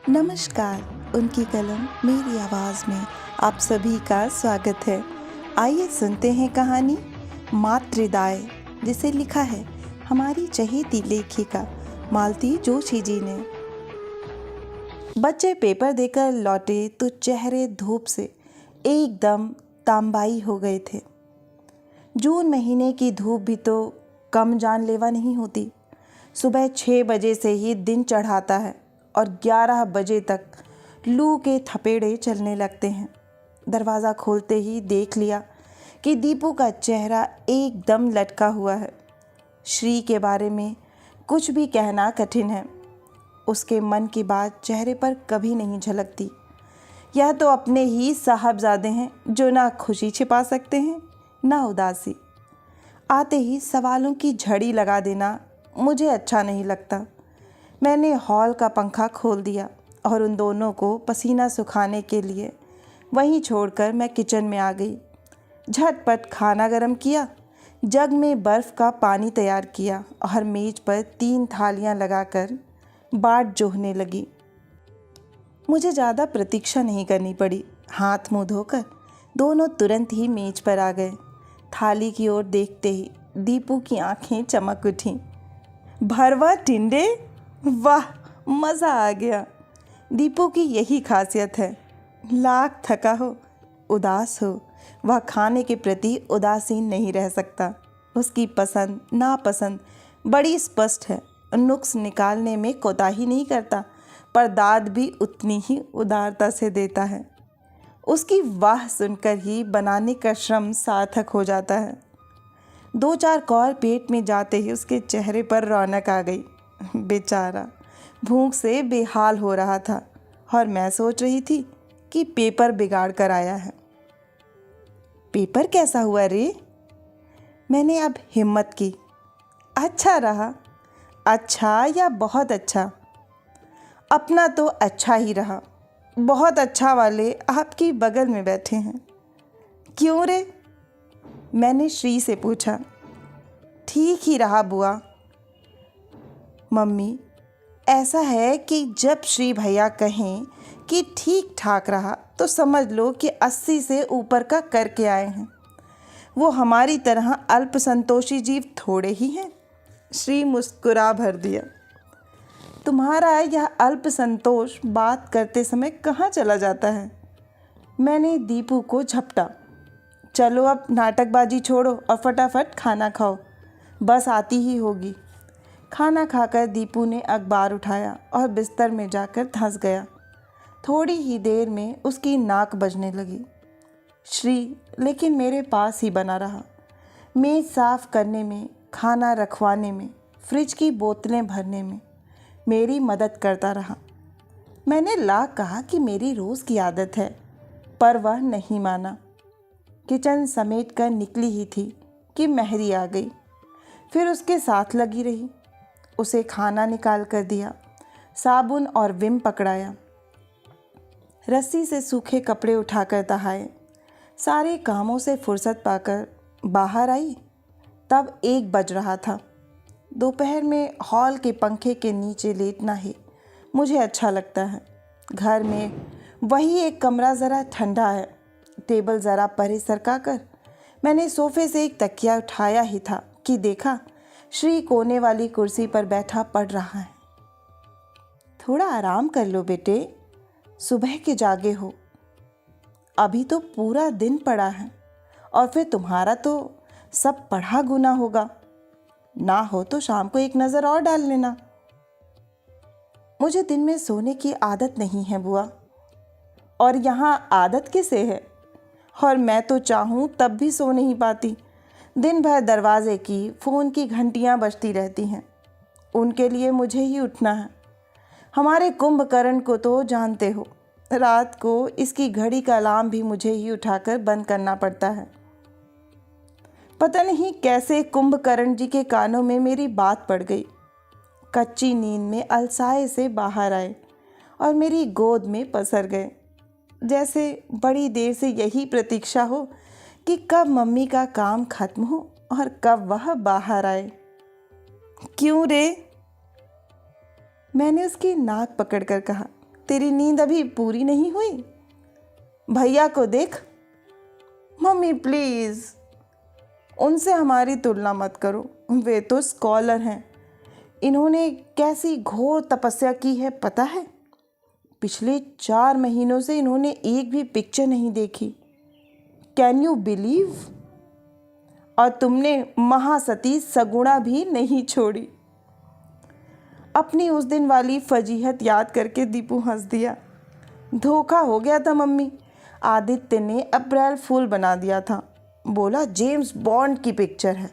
नमस्कार। उनकी कलम मेरी आवाज़ में आप सभी का स्वागत है। आइए सुनते हैं कहानी मातृदाय, जिसे लिखा है हमारी चहेती लेखिका मालती जोशी जी ने। बच्चे पेपर देकर लौटे तो चेहरे धूप से एकदम तांबाई हो गए थे। जून महीने की धूप भी तो कम जानलेवा नहीं होती। सुबह 6 बजे से ही दिन चढ़ाता है और 11 बजे तक लू के थपेड़े चलने लगते हैं। दरवाज़ा खोलते ही देख लिया कि दीपू का चेहरा एकदम लटका हुआ है। श्री के बारे में कुछ भी कहना कठिन है। उसके मन की बात चेहरे पर कभी नहीं झलकती। यह तो अपने ही साहबजादे हैं जो ना खुशी छिपा सकते हैं ना उदासी। आते ही सवालों की झड़ी लगा देना मुझे अच्छा नहीं लगता। मैंने हॉल का पंखा खोल दिया और उन दोनों को पसीना सुखाने के लिए वहीं छोड़कर मैं किचन में आ गई। झटपट खाना गर्म किया, जग में बर्फ़ का पानी तैयार किया और मेज पर 3 थालियां लगाकर बाट जोहने लगी। मुझे ज़्यादा प्रतीक्षा नहीं करनी पड़ी। हाथ मुँह धोकर दोनों तुरंत ही मेज पर आ गए। थाली की ओर देखते ही दीपू की आंखें चमक उठीं। भरवा टिंडे, वाह, मज़ा आ गया। दीपू की यही खासियत है। लाख थका हो, उदास हो, वह खाने के प्रति उदासीन नहीं रह सकता। उसकी पसंद नापसंद बड़ी स्पष्ट है। नुक्स निकालने में कोताही नहीं करता, पर दाद भी उतनी ही उदारता से देता है। उसकी वाह सुनकर ही बनाने का श्रम सार्थक हो जाता है। 2-4 कौर पेट में जाते ही उसके चेहरे पर रौनक आ गई। बेचारा भूख से बेहाल हो रहा था और मैं सोच रही थी कि पेपर बिगाड़ कर आया है। पेपर कैसा हुआ रे? मैंने अब हिम्मत की। अच्छा रहा। अच्छा या बहुत अच्छा? अपना तो अच्छा ही रहा। बहुत अच्छा वाले आपकी बगल में बैठे हैं। क्यों रे? मैंने श्री से पूछा। ठीक ही रहा बुआ। मम्मी, ऐसा है कि जब श्री भैया कहें कि ठीक ठाक रहा तो समझ लो कि 80 से ऊपर का करके आए हैं। वो हमारी तरह अल्प संतोषी जीव थोड़े ही हैं। श्री मुस्कुरा भर दिया। तुम्हारा यह अल्प संतोष बात करते समय कहाँ चला जाता है? मैंने दीपू को झपटा। चलो अब नाटकबाजी छोड़ो और फटाफट खाना खाओ, बस आती ही होगी। खाना खाकर दीपू ने अखबार उठाया और बिस्तर में जाकर धंस गया। थोड़ी ही देर में उसकी नाक बजने लगी। श्री लेकिन मेरे पास ही बना रहा। मेज़ साफ़ करने में, खाना रखवाने में, फ्रिज की बोतलें भरने में मेरी मदद करता रहा। मैंने लाख कहा कि मेरी रोज़ की आदत है, पर वह नहीं माना। किचन समेट कर निकली ही थी कि मेहरी आ गई। फिर उसके साथ लगी रही। उसे खाना निकाल कर दिया, साबुन और विम पकड़ाया, रस्सी से सूखे कपड़े उठाकर दहाए। सारे कामों से फुर्सत पाकर बाहर आई तब 1 बज रहा था। दोपहर में हॉल के पंखे के नीचे लेटना ही मुझे अच्छा लगता है। घर में वही एक कमरा ज़रा ठंडा है। टेबल ज़रा परे सरकाकर मैंने सोफ़े से एक तकिया उठाया ही था कि देखा श्री कोने वाली कुर्सी पर बैठा पढ़ रहा है। थोड़ा आराम कर लो बेटे, सुबह के जागे हो। अभी तो पूरा दिन पड़ा है और फिर तुम्हारा तो सब पढ़ा गुना होगा। ना हो तो शाम को एक नज़र और डाल लेना। मुझे दिन में सोने की आदत नहीं है बुआ, और यहाँ आदत किसे है? और मैं तो चाहूँ तब भी सो नहीं पाती। दिन भर दरवाजे की, फ़ोन की घंटियाँ बजती रहती हैं। उनके लिए मुझे ही उठना है। हमारे कुंभकर्ण को तो जानते हो, रात को इसकी घड़ी का अलार्म भी मुझे ही उठाकर बंद करना पड़ता है। पता नहीं कैसे कुंभकर्ण जी के कानों में मेरी बात पड़ गई। कच्ची नींद में अलसाए से बाहर आए और मेरी गोद में पसर गए, जैसे बड़ी देर से यही प्रतीक्षा हो कि कब मम्मी का काम खत्म हो और कब वह बाहर आए। क्यों रे? मैंने उसकी नाक पकड़कर कहा। तेरी नींद अभी पूरी नहीं हुई? भैया को देख। मम्मी प्लीज़, उनसे हमारी तुलना मत करो, वे तो स्कॉलर हैं। इन्होंने कैसी घोर तपस्या की है पता है? पिछले 4 महीनों से इन्होंने एक भी पिक्चर नहीं देखी। Can you believe? और तुमने महासती सगुणा भी नहीं छोड़ी। अपनी उस दिन वाली फजीहत याद करके दीपू हंस दिया। धोखा हो गया था मम्मी, आदित्य ने अप्रैल फूल बना दिया था। बोला जेम्स बॉन्ड की पिक्चर है,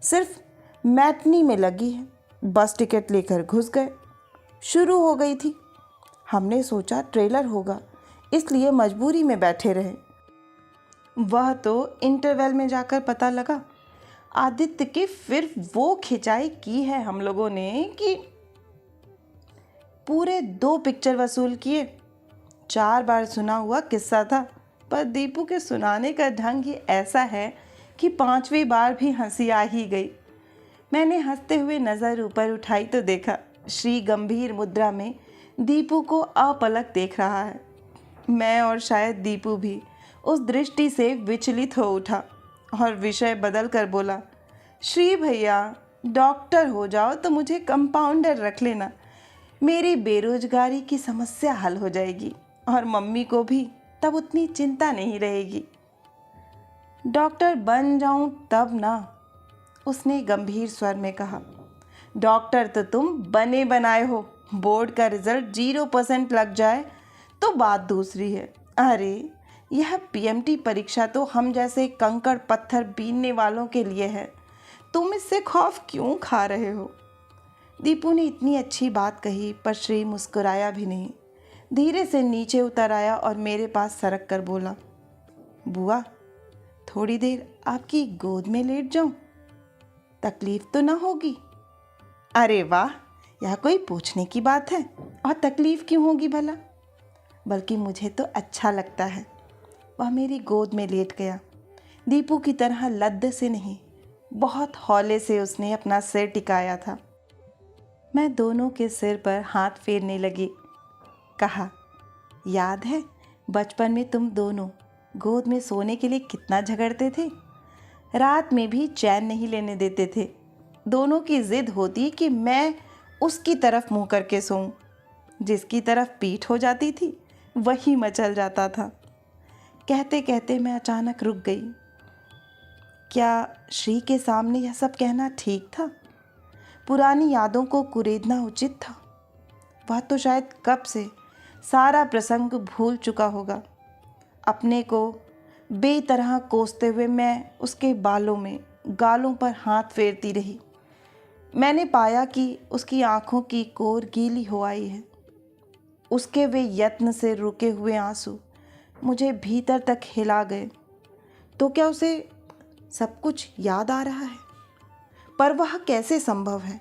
सिर्फ मैटनी में लगी है। बस टिकट लेकर घुस गए। शुरू हो गई थी। हमने सोचा ट्रेलर होगा, इसलिए मजबूरी में बैठे रहे। वह तो इंटरवल में जाकर पता लगा आदित्य की फिर वो खिंचाई की है हम लोगों ने कि पूरे 2 पिक्चर वसूल किए। 4 बार सुना हुआ किस्सा था, पर दीपू के सुनाने का ढंग ही ऐसा है कि 5वीं बार भी हंसी आ ही गई। मैंने हंसते हुए नज़र ऊपर उठाई तो देखा श्री गंभीर मुद्रा में दीपू को अपलक देख रहा है। मैं और शायद दीपू भी उस दृष्टि से विचलित हो उठा और विषय बदल कर बोला, श्री भैया डॉक्टर हो जाओ तो मुझे कंपाउंडर रख लेना। मेरी बेरोजगारी की समस्या हल हो जाएगी और मम्मी को भी तब उतनी चिंता नहीं रहेगी। डॉक्टर बन जाऊं तब ना, उसने गंभीर स्वर में कहा। डॉक्टर तो तुम बने बनाए हो, बोर्ड का रिजल्ट 0% लग जाए तो बात दूसरी है। अरे यह पीएमटी परीक्षा तो हम जैसे कंकड़ पत्थर बीनने वालों के लिए है, तुम इससे खौफ क्यों खा रहे हो? दीपू ने इतनी अच्छी बात कही पर श्री मुस्कुराया भी नहीं। धीरे से नीचे उतर आया और मेरे पास सरक कर बोला, बुआ थोड़ी देर आपकी गोद में लेट जाऊं? तकलीफ तो ना होगी? अरे वाह, यह कोई पूछने की बात है, और तकलीफ क्यों होगी भला? बल्कि मुझे तो अच्छा लगता है। वह मेरी गोद में लेट गया। दीपू की तरह लद्द से नहीं, बहुत हौले से उसने अपना सिर टिकाया था। मैं दोनों के सिर पर हाथ फेरने लगी। कहा, याद है बचपन में तुम दोनों गोद में सोने के लिए कितना झगड़ते थे? रात में भी चैन नहीं लेने देते थे। दोनों की जिद होती कि मैं उसकी तरफ मुंह करके सोऊं। जिसकी तरफ पीठ हो जाती थी वही मचल जाता था। कहते कहते मैं अचानक रुक गई। क्या श्री के सामने यह सब कहना ठीक था? पुरानी यादों को कुरेदना उचित था? वह तो शायद कब से सारा प्रसंग भूल चुका होगा। अपने को बेतरह कोसते हुए मैं उसके बालों में गालों पर हाथ फेरती रही। मैंने पाया कि उसकी आंखों की कोर गीली हो आई है। उसके वे यत्न से रुके हुए आंसू मुझे भीतर तक हिला गए। तो क्या उसे सब कुछ याद आ रहा है? पर वह कैसे संभव है?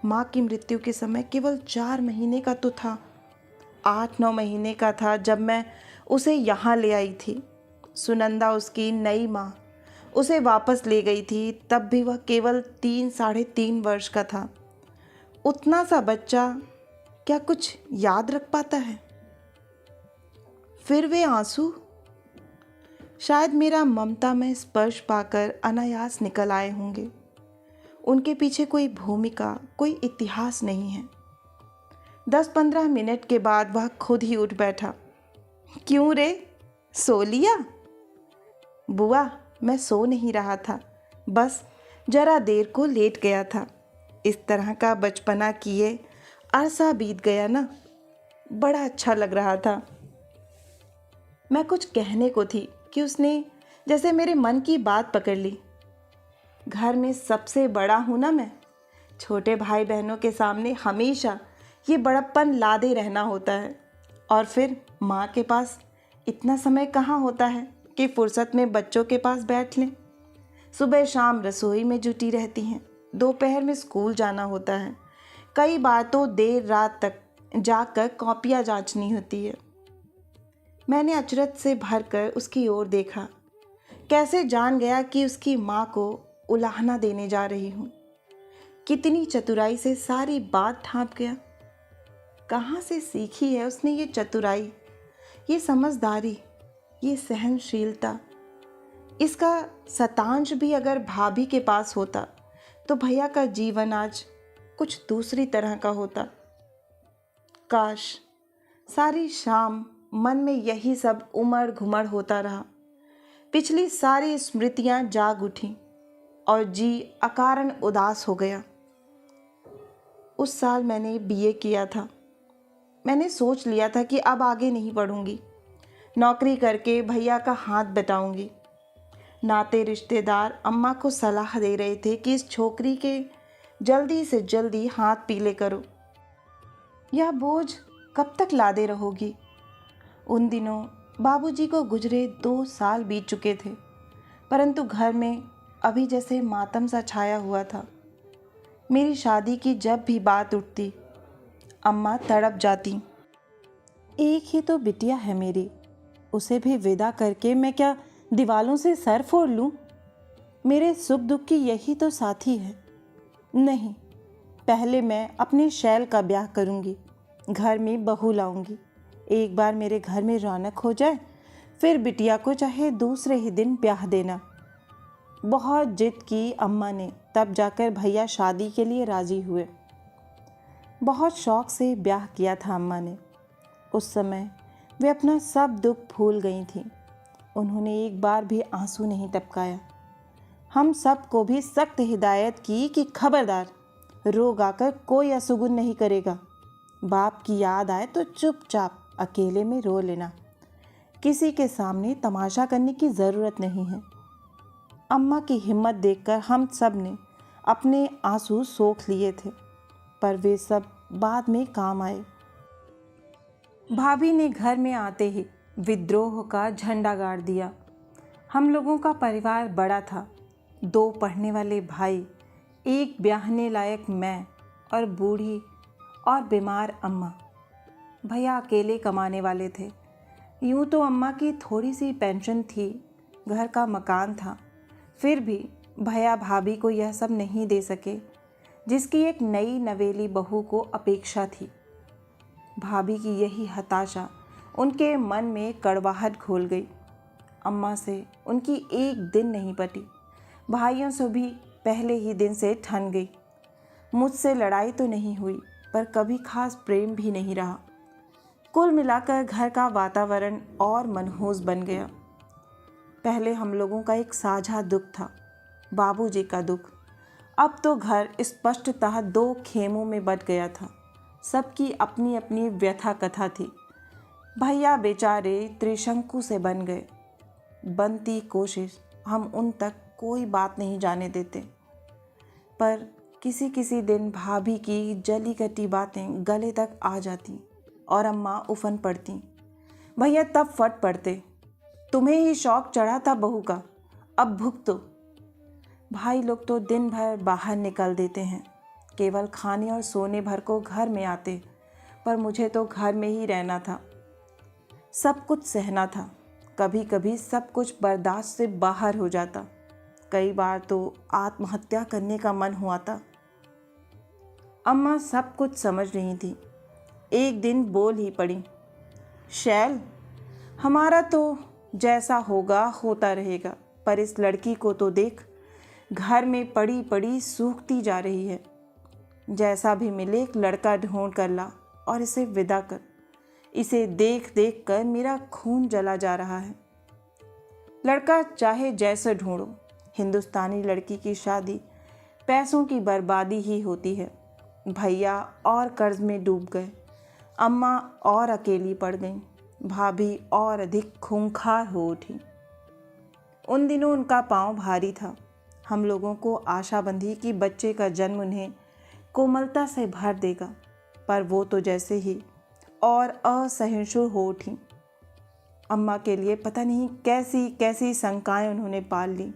माँ की मृत्यु के समय केवल 4 महीने का तो था। 8-9 महीने का था जब मैं उसे यहाँ ले आई थी। सुनंदा उसकी नई माँ उसे वापस ले गई थी, तब भी वह केवल 3-3.5 वर्ष का था। उतना सा बच्चा क्या कुछ याद रख पाता है? फिर वे आंसू शायद मेरा ममता में स्पर्श पाकर अनायास निकल आए होंगे। उनके पीछे कोई भूमिका, कोई इतिहास नहीं है। 10-15 मिनट के बाद वह खुद ही उठ बैठा। क्यों रे, सो लिया? बुआ मैं सो नहीं रहा था, बस जरा देर को लेट गया था। इस तरह का बचपना किए अरसा बीत गया ना, बड़ा अच्छा लग रहा था। मैं कुछ कहने को थी कि उसने जैसे मेरे मन की बात पकड़ ली। घर में सबसे बड़ा हूँ ना मैं, छोटे भाई बहनों के सामने हमेशा ये बड़प्पन लादे रहना होता है। और फिर माँ के पास इतना समय कहाँ होता है कि फुर्सत में बच्चों के पास बैठ लें। सुबह शाम रसोई में जुटी रहती हैं, दोपहर में स्कूल जाना होता है, कई बार तो देर रात तक जाकर कॉपियाँ जांचनी होती है। मैंने अचरज से भरकर उसकी ओर देखा। कैसे जान गया कि उसकी माँ को उलाहना देने जा रही हूँ। कितनी चतुराई से सारी बात ढांप गया। कहाँ से सीखी है उसने ये चतुराई, ये समझदारी, ये सहनशीलता। इसका शतांश भी अगर भाभी के पास होता तो भैया का जीवन आज कुछ दूसरी तरह का होता। काश सारी शाम मन में यही सब उमड़ घुमड़ होता रहा। पिछली सारी स्मृतियां जाग उठी और जी अकारण उदास हो गया। उस साल मैंने बीए किया था। मैंने सोच लिया था कि अब आगे नहीं पढ़ूंगी, नौकरी करके भैया का हाथ बटाऊंगी। नाते रिश्तेदार अम्मा को सलाह दे रहे थे कि इस छोकरी के जल्दी से जल्दी हाथ पीले करो, यह बोझ कब तक लादे रहोगी। उन दिनों बाबूजी को गुजरे 2 साल बीत चुके थे, परंतु घर में अभी जैसे मातम सा छाया हुआ था। मेरी शादी की जब भी बात उठती अम्मा तड़प जाती। एक ही तो बिटिया है मेरी, उसे भी विदा करके मैं क्या दीवालों से सर फोड़ लूं? मेरे सुख दुख की यही तो साथी है। नहीं, पहले मैं अपने शैल का ब्याह करूंगी, घर में बहू लाऊंगी। एक बार मेरे घर में रौनक हो जाए, फिर बिटिया को चाहे दूसरे ही दिन ब्याह देना। बहुत जिद की अम्मा ने, तब जाकर भैया शादी के लिए राजी हुए। बहुत शौक से ब्याह किया था अम्मा ने। उस समय वे अपना सब दुख भूल गई थीं। उन्होंने एक बार भी आंसू नहीं टपकाया। हम सबको भी सख्त हिदायत की कि खबरदार, रो गाकर कोई असुगुन नहीं करेगा। बाप की याद आए तो चुपचाप अकेले में रो लेना, किसी के सामने तमाशा करने की ज़रूरत नहीं है। अम्मा की हिम्मत देखकर हम सब ने अपने आंसू सोख लिए थे, पर वे सब बाद में काम आए। भाभी ने घर में आते ही विद्रोह का झंडा गाड़ दिया। हम लोगों का परिवार बड़ा था, 2 पढ़ने वाले भाई, एक ब्याहने लायक मैं और बूढ़ी और बीमार अम्मा। भैया अकेले कमाने वाले थे। यूँ तो अम्मा की थोड़ी सी पेंशन थी, घर का मकान था, फिर भी भैया भाभी को यह सब नहीं दे सके जिसकी एक नई नवेली बहू को अपेक्षा थी। भाभी की यही हताशा उनके मन में कड़वाहट घोल गई। अम्मा से उनकी एक दिन नहीं पटी, भाइयों से भी पहले ही दिन से ठन गई। मुझसे लड़ाई तो नहीं हुई, पर कभी खास प्रेम भी नहीं रहा। कुल मिलाकर घर का वातावरण और मनहूस बन गया। पहले हम लोगों का एक साझा दुख था, बाबूजी का दुख। अब तो घर स्पष्टतः 2 खेमों में बंट गया था। सबकी अपनी अपनी व्यथा कथा थी। भैया बेचारे त्रिशंकु से बन गए। बनती कोशिश हम उन तक कोई बात नहीं जाने देते, पर किसी किसी दिन भाभी की जली कटी बातें गले तक आ जाती और अम्मा उफन पड़ती। भैया तब फट पड़ते, तुम्हें ही शौक चढ़ा था बहू का, अब भुगतो। भाई लोग तो दिन भर बाहर निकल देते हैं, केवल खाने और सोने भर को घर में आते, पर मुझे तो घर में ही रहना था, सब कुछ सहना था। कभी कभी सब कुछ बर्दाश्त से बाहर हो जाता, कई बार तो आत्महत्या करने का मन हुआ था। अम्मा सब कुछ समझ रही थी। एक दिन बोल ही पड़ी, शैल, हमारा तो जैसा होगा होता रहेगा, पर इस लड़की को तो देख, घर में पड़ी पड़ी सूखती जा रही है। जैसा भी मिले एक लड़का ढूंढ कर ला और इसे विदा कर। इसे देख देख कर मेरा खून जला जा रहा है। लड़का चाहे जैसे ढूंढो, हिंदुस्तानी लड़की की शादी पैसों की बर्बादी ही होती है। भैया और कर्ज में डूब गए, अम्मा और अकेली पड़ गईं, भाभी और अधिक खूंखार हो उठी। उन दिनों उनका पांव भारी था। हम लोगों को आशा बंधी कि बच्चे का जन्म उन्हें कोमलता से भर देगा, पर वो तो जैसे ही और असहिष्णु हो उठी। अम्मा के लिए पता नहीं कैसी कैसी शंकाएं उन्होंने पाल ली।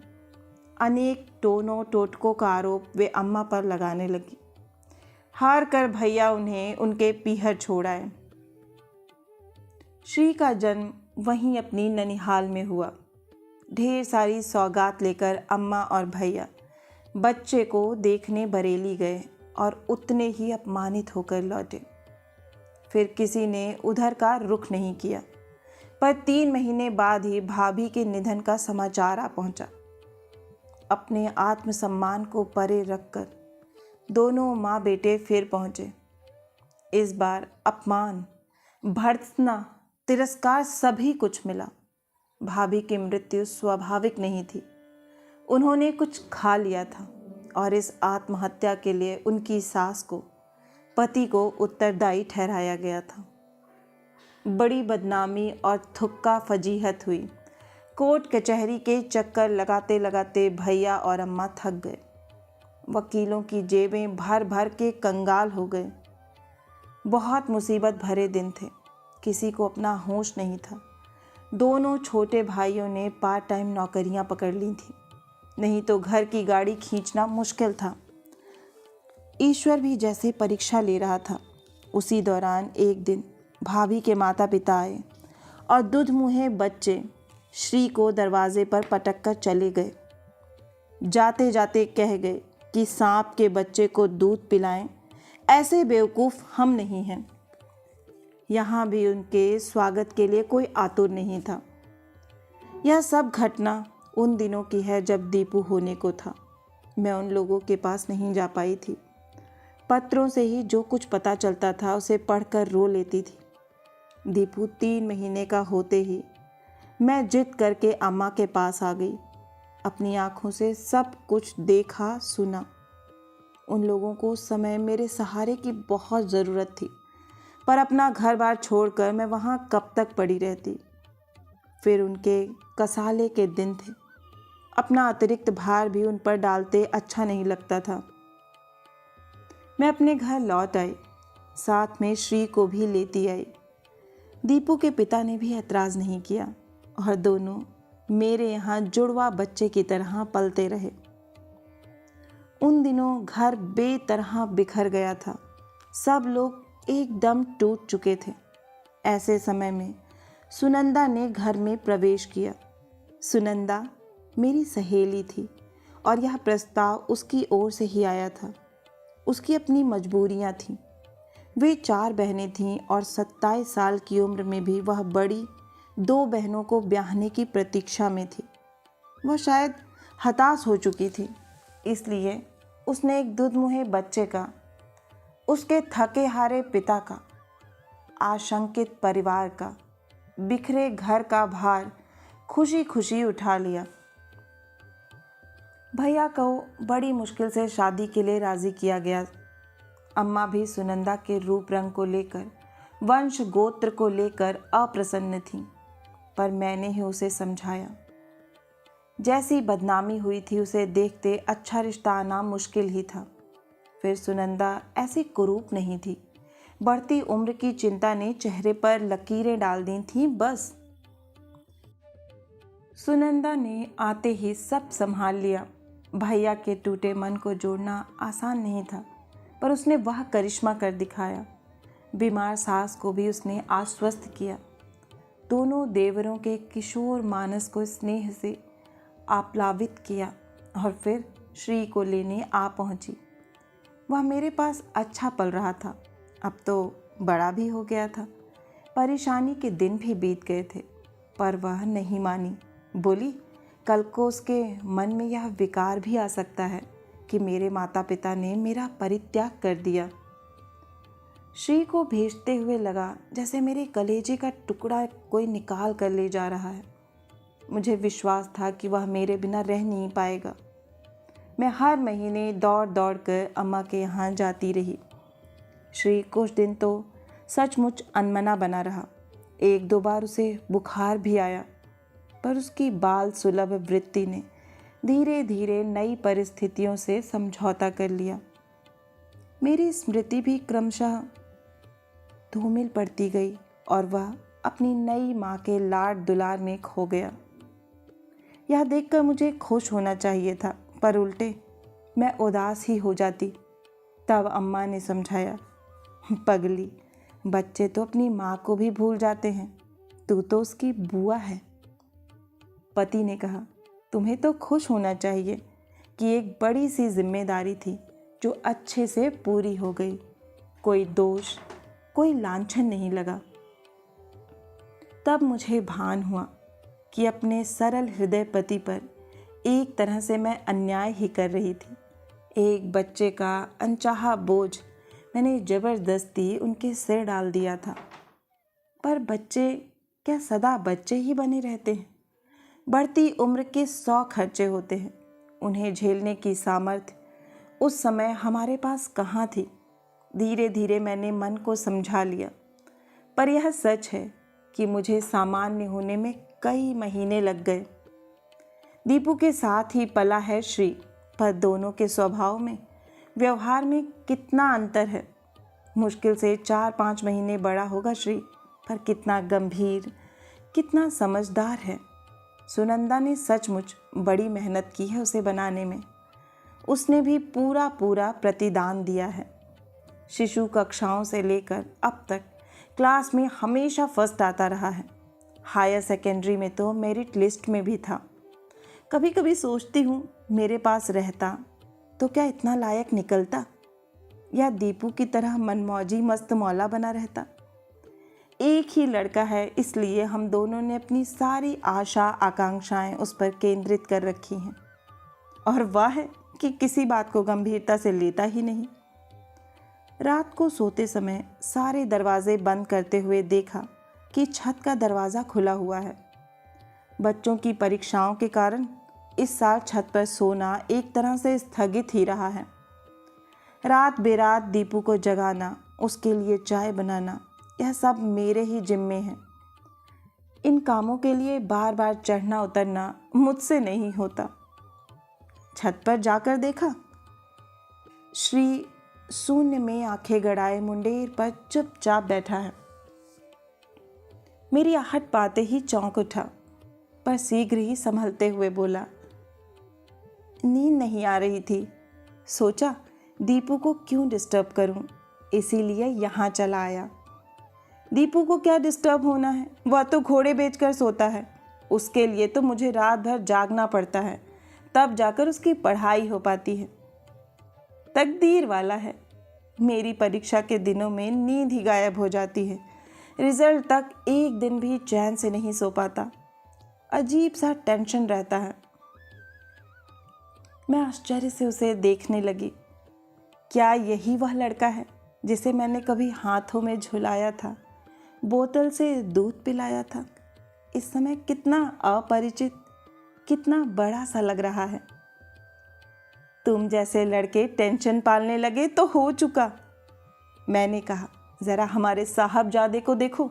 अनेक टोनों टोटकों का आरोप वे अम्मा पर लगाने लगी। हार कर भैया उन्हें उनके पीहर छोड़ आए। श्री का जन्म वहीं अपनी ननिहाल में हुआ। ढेर सारी सौगात लेकर अम्मा और भैया बच्चे को देखने बरेली गए और उतने ही अपमानित होकर लौटे। फिर किसी ने उधर का रुख नहीं किया। पर 3 महीने बाद ही भाभी के निधन का समाचार आ पहुंचा। अपने आत्मसम्मान को परे रखकर दोनों माँ बेटे फिर पहुँचे। इस बार अपमान, भर्त्सना, तिरस्कार सभी कुछ मिला। भाभी की मृत्यु स्वाभाविक नहीं थी। उन्होंने कुछ खा लिया था और इस आत्महत्या के लिए उनकी सास को, पति को उत्तरदायी ठहराया गया था। बड़ी बदनामी और थुक्का फजीहत हुई। कोर्ट कचहरी के चक्कर लगाते लगाते भैया और अम्मा थक गए। वकीलों की जेबें भर भर के कंगाल हो गए। बहुत मुसीबत भरे दिन थे। किसी को अपना होश नहीं था। दोनों छोटे भाइयों ने पार्ट टाइम नौकरियां पकड़ ली थी, नहीं तो घर की गाड़ी खींचना मुश्किल था। ईश्वर भी जैसे परीक्षा ले रहा था। उसी दौरान एक दिन भाभी के माता पिता आए और दूध मुँहे बच्चे श्री को दरवाजे पर पटक कर चले गए। जाते जाते कह गए कि सांप के बच्चे को दूध पिलाएं, ऐसे बेवकूफ़ हम नहीं हैं। यहाँ भी उनके स्वागत के लिए कोई आतुर नहीं था। यह सब घटना उन दिनों की है जब दीपू होने को था। मैं उन लोगों के पास नहीं जा पाई थी। पत्रों से ही जो कुछ पता चलता था उसे पढ़कर रो लेती थी। दीपू 3 महीने का होते ही मैं जिद करके अम्मा के पास आ गई। अपनी आँखों से सब कुछ देखा, सुना। उन लोगों को उस समय मेरे सहारे की बहुत ज़रूरत थी, पर अपना घर बार छोड़कर मैं वहाँ कब तक पड़ी रहती। फिर उनके कसाले के दिन थे। अपना अतिरिक्त भार भी उन पर डालते अच्छा नहीं लगता था। मैं अपने घर लौट आई, साथ में श्री को भी लेती आई। दीपू के पिता ने भी ऐतराज़ नहीं किया और दोनों मेरे यहाँ जुड़वा बच्चे की तरह पलते रहे। उन दिनों घर बेतरह बिखर गया था। सब लोग एकदम टूट चुके थे। ऐसे समय में सुनंदा ने घर में प्रवेश किया। सुनंदा मेरी सहेली थी और यह प्रस्ताव उसकी ओर से ही आया था। उसकी अपनी मजबूरियां थीं। वे 4 बहनें थीं और 27 साल की उम्र में भी वह बड़ी 2 बहनों को ब्याहने की प्रतीक्षा में थी। वह शायद हताश हो चुकी थी, इसलिए उसने एक दुधमुहे बच्चे का, उसके थके हारे पिता का, आशंकित परिवार का, बिखरे घर का भार खुशी खुशी उठा लिया। भैया को बड़ी मुश्किल से शादी के लिए राज़ी किया गया। अम्मा भी सुनंदा के रूप रंग को लेकर, वंश गोत्र को लेकर अप्रसन्न थीं, पर मैंने ही उसे समझाया। जैसी बदनामी हुई थी उसे देखते अच्छा रिश्ता आना मुश्किल ही था। फिर सुनंदा ऐसी कुरूप नहीं थी। बढ़ती उम्र की चिंता ने चेहरे पर लकीरें डाल दी थीं बस। सुनंदा ने आते ही सब संभाल लिया। भैया के टूटे मन को जोड़ना आसान नहीं था, पर उसने वह करिश्मा कर दिखाया। बीमार सास को भी उसने आश्वस्त किया। दोनों देवरों के किशोर मानस को स्नेह से आप्लावित किया और फिर श्री को लेने आ पहुंची। वह मेरे पास अच्छा पल रहा था। अब तो बड़ा भी हो गया था। परेशानी के दिन भी बीत गए थे, पर वह नहीं मानी। बोली, कल को उसके मन में यह विकार भी आ सकता है कि मेरे माता पिता ने मेरा परित्याग कर दिया। श्री को भेजते हुए लगा जैसे मेरे कलेजे का टुकड़ा कोई निकाल कर ले जा रहा है। मुझे विश्वास था कि वह मेरे बिना रह नहीं पाएगा। मैं हर महीने दौड़ दौड़ कर अम्मा के यहाँ जाती रही। श्री कुछ दिन तो सचमुच अनमना बना रहा। 1-2 बार उसे बुखार भी आया, पर उसकी बाल सुलभ वृत्ति ने धीरे धीरे नई परिस्थितियों से समझौता कर लिया। मेरी स्मृति भी क्रमशः धूमिल पड़ती गई और वह अपनी नई माँ के लाड दुलार में खो गया। यह देखकर मुझे खुश होना चाहिए था, पर उल्टे मैं उदास ही हो जाती। तब अम्मा ने समझाया, पगली, बच्चे तो अपनी माँ को भी भूल जाते हैं, तू तो उसकी बुआ है। पति ने कहा, तुम्हें तो खुश होना चाहिए कि एक बड़ी सी जिम्मेदारी थी जो अच्छे से पूरी हो गई। कोई दोष, कोई लांछन नहीं लगा। तब मुझे भान हुआ कि अपने सरल हृदय पति पर एक तरह से मैं अन्याय ही कर रही थी। एक बच्चे का अनचाहा बोझ मैंने ज़बरदस्ती उनके सिर डाल दिया था। पर बच्चे क्या सदा बच्चे ही बने रहते हैं? बढ़ती उम्र के 100 खर्चे होते हैं। उन्हें झेलने की सामर्थ्य उस समय हमारे पास कहाँ थी? धीरे धीरे मैंने मन को समझा लिया। पर यह सच है कि मुझे सामान्य होने में कई महीने लग गए। दीपू के साथ ही पला है श्री, पर दोनों के स्वभाव में, व्यवहार में कितना अंतर है। मुश्किल से 4-5 महीने बड़ा होगा श्री, पर कितना गंभीर, कितना समझदार है। सुनंदा ने सचमुच बड़ी मेहनत की है उसे बनाने में। उसने भी पूरा प्रतिदान दिया है। शिशु कक्षाओं से लेकर अब तक क्लास में हमेशा फर्स्ट आता रहा है। हायर सेकेंडरी में तो मेरिट लिस्ट में भी था। कभी कभी सोचती हूँ मेरे पास रहता तो क्या इतना लायक निकलता, या दीपू की तरह मनमौजी मस्त मौला बना रहता। एक ही लड़का है, इसलिए हम दोनों ने अपनी सारी आशा आकांक्षाएं उस पर केंद्रित कर रखी हैं। और वह है कि किसी बात को गंभीरता से लेता ही नहीं। रात को सोते समय सारे दरवाजे बंद करते हुए देखा कि छत का दरवाज़ा खुला हुआ है। बच्चों की परीक्षाओं के कारण इस साल छत पर सोना एक तरह से स्थगित ही रहा है। रात बेरात दीपू को जगाना, उसके लिए चाय बनाना, यह सब मेरे ही जिम्मे है। इन कामों के लिए बार बार चढ़ना उतरना मुझसे नहीं होता। छत पर जाकर देखा, श्री शून्य में आंखें गड़ाए मुंडेर पर चुपचाप बैठा है। मेरी आहट पाते ही चौंक उठा, पर शीघ्र ही संभलते हुए बोला, नींद नहीं आ रही थी, सोचा दीपू को क्यों डिस्टर्ब करूं, इसीलिए यहाँ चला आया। दीपू को क्या डिस्टर्ब होना है, वह तो घोड़े बेचकर सोता है। उसके लिए तो मुझे रात भर जागना पड़ता है, तब जाकर उसकी पढ़ाई हो पाती है। तकदीर वाला है, मेरी परीक्षा के दिनों में नींद ही गायब हो जाती है। रिजल्ट तक एक दिन भी चैन से नहीं सो पाता। अजीब सा टेंशन रहता है। मैं आश्चर्य से उसे देखने लगी। क्या यही वह लड़का है जिसे मैंने कभी हाथों में झुलाया था, बोतल से दूध पिलाया था? इस समय कितना अपरिचित, कितना बड़ा सा लग रहा है। तुम जैसे लड़के टेंशन पालने लगे तो हो चुका, मैंने कहा। जरा हमारे साहबजादे को देखो,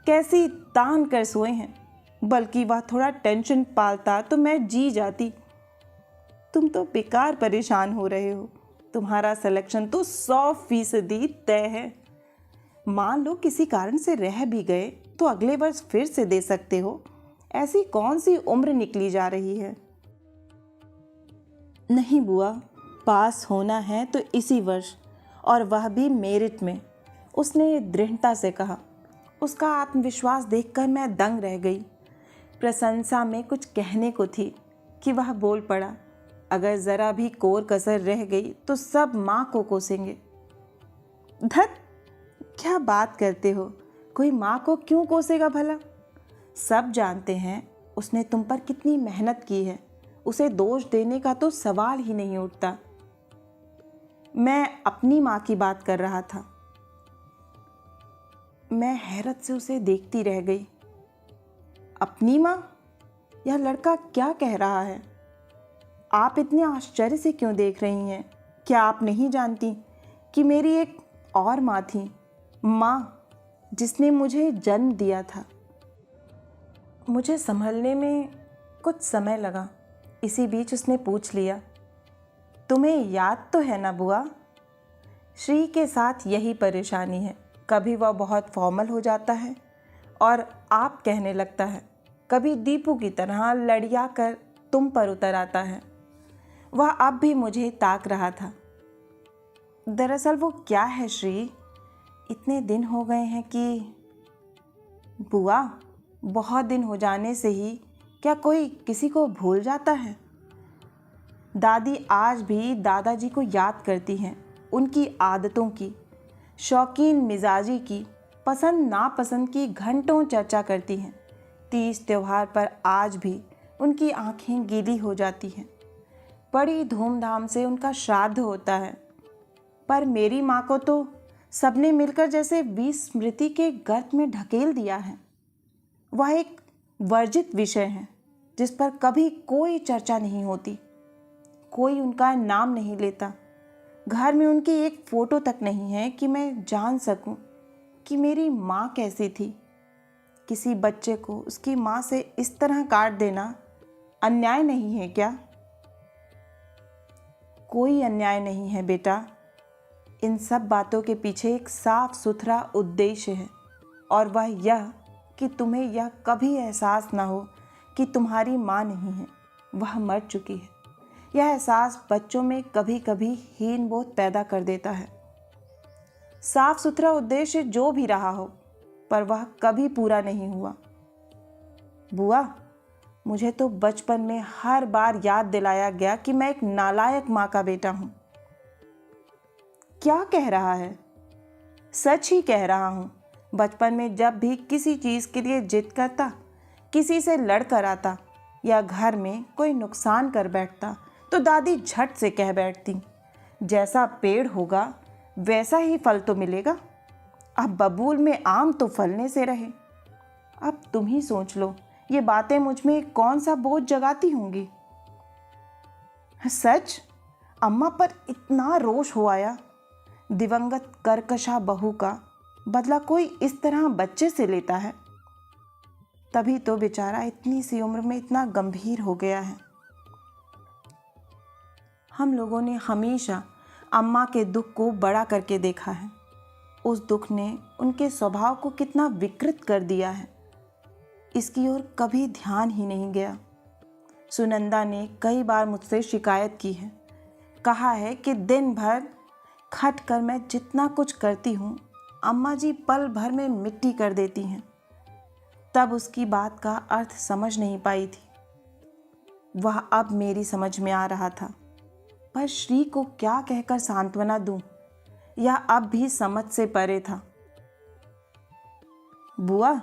कैसी तान कर सोए हैं। बल्कि वह थोड़ा टेंशन पालता तो मैं जी जाती। तुम तो बेकार परेशान हो रहे हो। तुम्हारा सिलेक्शन तो 100% तय है। मान लो किसी कारण से रह भी गए तो अगले वर्ष फिर से दे सकते हो। ऐसी कौन सी उम्र निकली जा रही है? नहीं बुआ, पास होना है तो इसी वर्ष, और वह भी मेरिट में, उसने दृढ़ता से कहा। उसका आत्मविश्वास देखकर मैं दंग रह गई। प्रशंसा में कुछ कहने को थी कि वह बोल पड़ा, अगर ज़रा भी कोर कसर रह गई तो सब माँ को कोसेंगे। धत, क्या बात करते हो? कोई माँ को क्यों कोसेगा भला? सब जानते हैं उसने तुम पर कितनी मेहनत की है। उसे दोष देने का तो सवाल ही नहीं उठता। मैं अपनी माँ की बात कर रहा था। मैं हैरत से उसे देखती रह गई। अपनी माँ? यह लड़का क्या कह रहा है? आप इतने आश्चर्य से क्यों देख रही हैं? क्या आप नहीं जानती कि मेरी एक और माँ थी, माँ जिसने मुझे जन्म दिया था। मुझे संभलने में कुछ समय लगा। इसी बीच उसने पूछ लिया, तुम्हें याद तो है ना बुआ? श्री के साथ यही परेशानी है। कभी वह बहुत फॉर्मल हो जाता है और आप कहने लगता है, कभी दीपू की तरह लड़िया कर तुम पर उतर आता है। वह अब भी मुझे ताक रहा था। दरअसल वो क्या है श्री, इतने दिन हो गए हैं कि... बुआ, बहुत दिन हो जाने से ही क्या कोई किसी को भूल जाता है? दादी आज भी दादाजी को याद करती हैं, उनकी आदतों की, शौकीन मिजाजी की, पसंद नापसंद की घंटों चर्चा करती हैं। तीज त्योहार पर आज भी उनकी आंखें गीली हो जाती हैं। बड़ी धूमधाम से उनका श्राद्ध होता है, पर मेरी माँ को तो सबने मिलकर जैसे विस्मृति के गर्त में ढकेल दिया है। वह एक वर्जित विषय है जिस पर कभी कोई चर्चा नहीं होती, कोई उनका नाम नहीं लेता। घर में उनकी एक फ़ोटो तक नहीं है कि मैं जान सकूं कि मेरी माँ कैसी थी। किसी बच्चे को उसकी माँ से इस तरह काट देना अन्याय नहीं है क्या? कोई अन्याय नहीं है बेटा। इन सब बातों के पीछे एक साफ सुथरा उद्देश्य है, और वह यह कि तुम्हें यह कभी एहसास ना हो कि तुम्हारी माँ नहीं है, वह मर चुकी है। यह एहसास बच्चों में कभी कभी हीन बोध पैदा कर देता है। साफ सुथरा उद्देश्य जो भी रहा हो, पर वह कभी पूरा नहीं हुआ। बुआ, मुझे तो बचपन में हर बार याद दिलाया गया कि मैं एक नालायक माँ का बेटा हूँ। क्या कह रहा है? सच ही कह रहा हूँ। बचपन में जब भी किसी चीज़ के लिए जिद करता, किसी से लड़ कर आता या घर में कोई नुकसान कर बैठता, तो दादी झट से कह बैठती, जैसा पेड़ होगा वैसा ही फल तो मिलेगा। अब बबूल में आम तो फलने से रहे। अब तुम ही सोच लो, ये बातें मुझ में कौन सा बोझ जगाती होंगी। सच, अम्मा पर इतना रोष हो आया। दिवंगत कर्कशा बहू का बदला कोई इस तरह बच्चे से लेता है। तभी तो बेचारा इतनी सी उम्र में इतना गंभीर हो गया है। हम लोगों ने हमेशा अम्मा के दुख को बड़ा करके देखा है। उस दुख ने उनके स्वभाव को कितना विकृत कर दिया है, इसकी ओर कभी ध्यान ही नहीं गया। सुनंदा ने कई बार मुझसे शिकायत की है, कहा है कि दिन भर खट कर मैं जितना कुछ करती हूँ, अम्मा जी पल भर में मिट्टी कर देती हैं। तब उसकी बात का अर्थ समझ नहीं पाई थी। वह अब मेरी समझ में आ रहा था, पर श्री को क्या कहकर सांत्वना दूं, यह अब भी समझ से परे था। बुआ,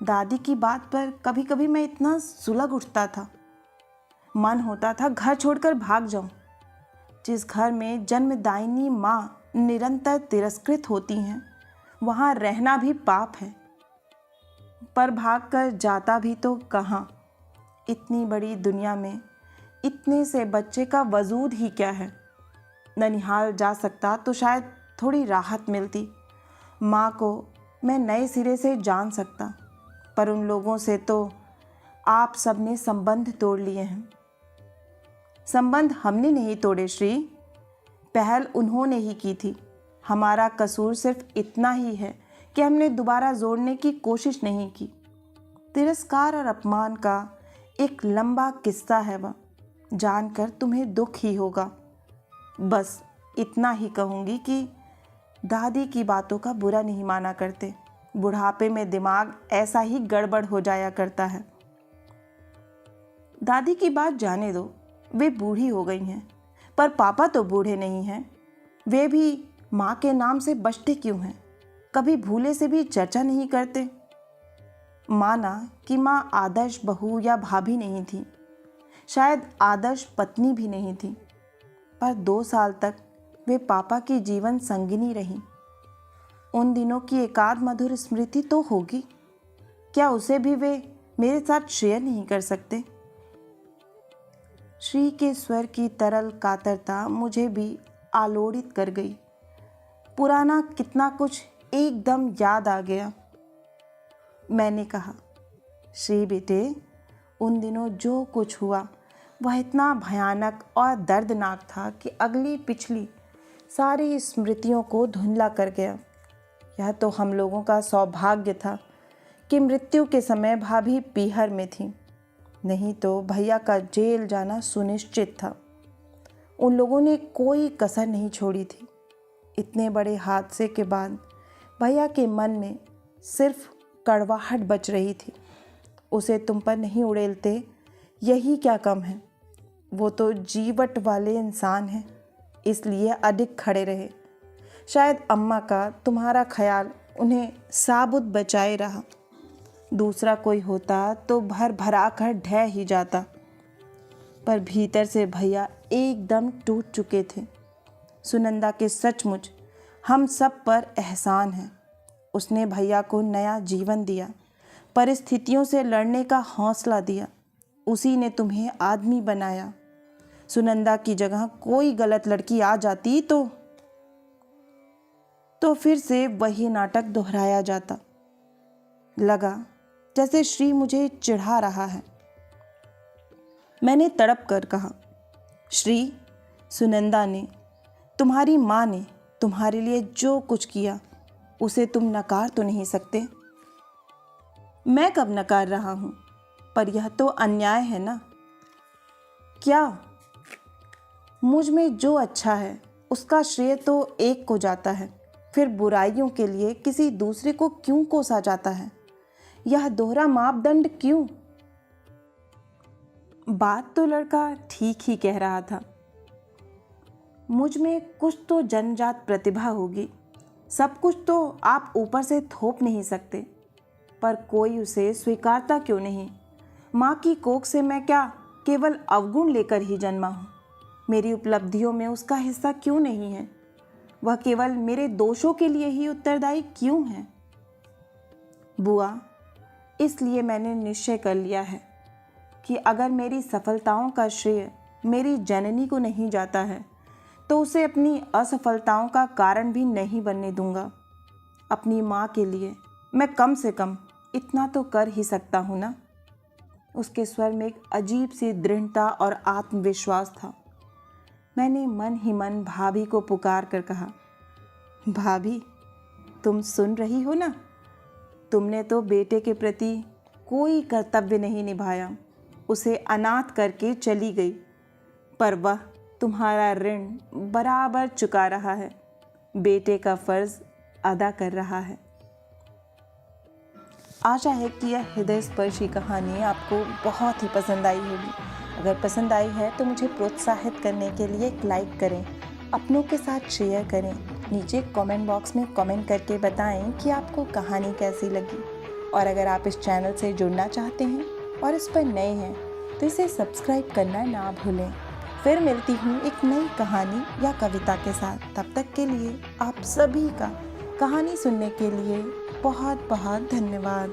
दादी की बात पर कभी कभी मैं इतना सुलग उठता था, मन होता था घर छोड़कर भाग जाऊं। जिस घर में जन्मदायिनी माँ निरंतर तिरस्कृत होती हैं, वहाँ रहना भी पाप है। पर भागकर जाता भी तो कहाँ। इतनी बड़ी दुनिया में इतने से बच्चे का वजूद ही क्या है। ननिहाल जा सकता तो शायद थोड़ी राहत मिलती। माँ को मैं नए सिरे से जान सकता, पर उन लोगों से तो आप सबने संबंध तोड़ लिए हैं। संबंध हमने नहीं तोड़े श्री, पहल उन्होंने ही की थी। हमारा कसूर सिर्फ इतना ही है कि हमने दोबारा जोड़ने की कोशिश नहीं की। तिरस्कार और अपमान का एक लंबा किस्सा है वह, जानकर तुम्हें दुख ही होगा। बस इतना ही कहूँगी कि दादी की बातों का बुरा नहीं माना करते। बुढ़ापे में दिमाग ऐसा ही गड़बड़ हो जाया करता है। दादी की बात जाने दो, वे बूढ़ी हो गई हैं, पर पापा तो बूढ़े नहीं हैं। वे भी माँ के नाम से बचते क्यों हैं? कभी भूले से भी चर्चा नहीं करते। माना कि माँ आदर्श बहू या भाभी नहीं थी, शायद आदर्श पत्नी भी नहीं थी, पर 2 साल तक वे पापा की जीवन संगिनी रहीं। उन दिनों की एकाध मधुर स्मृति तो होगी, क्या उसे भी वे मेरे साथ शेयर नहीं कर सकते? श्री के स्वर की तरल कातरता मुझे भी आलोड़ित कर गई। पुराना कितना कुछ एकदम याद आ गया। मैंने कहा, श्री बेटे, उन दिनों जो कुछ हुआ वह इतना भयानक और दर्दनाक था कि अगली पिछली सारी स्मृतियों को धुंधला कर गया। यह तो हम लोगों का सौभाग्य था कि मृत्यु के समय भाभी पीहर में थी, नहीं तो भैया का जेल जाना सुनिश्चित था। उन लोगों ने कोई कसर नहीं छोड़ी थी। इतने बड़े हादसे के बाद भैया के मन में सिर्फ कड़वाहट बच रही थी। उसे तुम पर नहीं उड़ेलते, यही क्या कम है। वो तो जीवट वाले इंसान हैं, इसलिए अडिग खड़े रहे। शायद अम्मा का तुम्हारा ख्याल उन्हें साबुत बचाए रहा। दूसरा कोई होता तो भर भरा कर ढह ही जाता, पर भीतर से भैया एकदम टूट चुके थे। सुनंदा के सचमुच हम सब पर एहसान है। उसने भैया को नया जीवन दिया, परिस्थितियों से लड़ने का हौसला दिया। उसी ने तुम्हें आदमी बनाया। सुनंदा की जगह कोई गलत लड़की आ जाती तो फिर से वही नाटक दोहराया जाता। लगा जैसे श्री मुझे चिढ़ा रहा है। मैंने तड़प कर कहा, श्री, सुनंदा ने, तुम्हारी माँ ने तुम्हारे लिए जो कुछ किया उसे तुम नकार तो नहीं सकते। मैं कब नकार रहा हूँ, पर यह तो अन्याय है ना। क्या? मुझ में जो अच्छा है उसका श्रेय तो एक को जाता है, फिर बुराइयों के लिए किसी दूसरे को क्यों कोसा जाता है? यह दोहरा मापदंड क्यों? बात तो लड़का ठीक ही कह रहा था। मुझ में कुछ तो जन्मजात प्रतिभा होगी। सब कुछ तो आप ऊपर से थोप नहीं सकते, पर कोई उसे स्वीकारता क्यों नहीं? माँ की कोख से मैं क्या केवल अवगुण लेकर ही जन्मा हूँ? मेरी उपलब्धियों में उसका हिस्सा क्यों नहीं है? वह केवल मेरे दोषों के लिए ही उत्तरदायी क्यों है? बुआ, इसलिए मैंने निश्चय कर लिया है कि अगर मेरी सफलताओं का श्रेय मेरी जननी को नहीं जाता है तो उसे अपनी असफलताओं का कारण भी नहीं बनने दूंगा। अपनी माँ के लिए मैं कम से कम इतना तो कर ही सकता हूँ ना। उसके स्वर में एक अजीब सी दृढ़ता और आत्मविश्वास था। मैंने मन ही मन भाभी को पुकार कर कहा, भाभी, तुम सुन रही हो ना? तुमने तो बेटे के प्रति कोई कर्तव्य नहीं निभाया, उसे अनाथ करके चली गई, पर वह तुम्हारा ऋण बराबर चुका रहा है, बेटे का फर्ज अदा कर रहा है। आशा है कि यह हृदय स्पर्शी कहानी आपको बहुत ही पसंद आई होगी। अगर पसंद आई है तो मुझे प्रोत्साहित करने के लिए एक लाइक करें, अपनों के साथ शेयर करें, नीचे कमेंट बॉक्स में कमेंट करके बताएं कि आपको कहानी कैसी लगी। और अगर आप इस चैनल से जुड़ना चाहते हैं और इस पर नए हैं तो इसे सब्सक्राइब करना ना भूलें। फिर मिलती हूँ एक नई कहानी या कविता के साथ। तब तक के लिए आप सभी का कहानी सुनने के लिए बहुत बहुत धन्यवाद।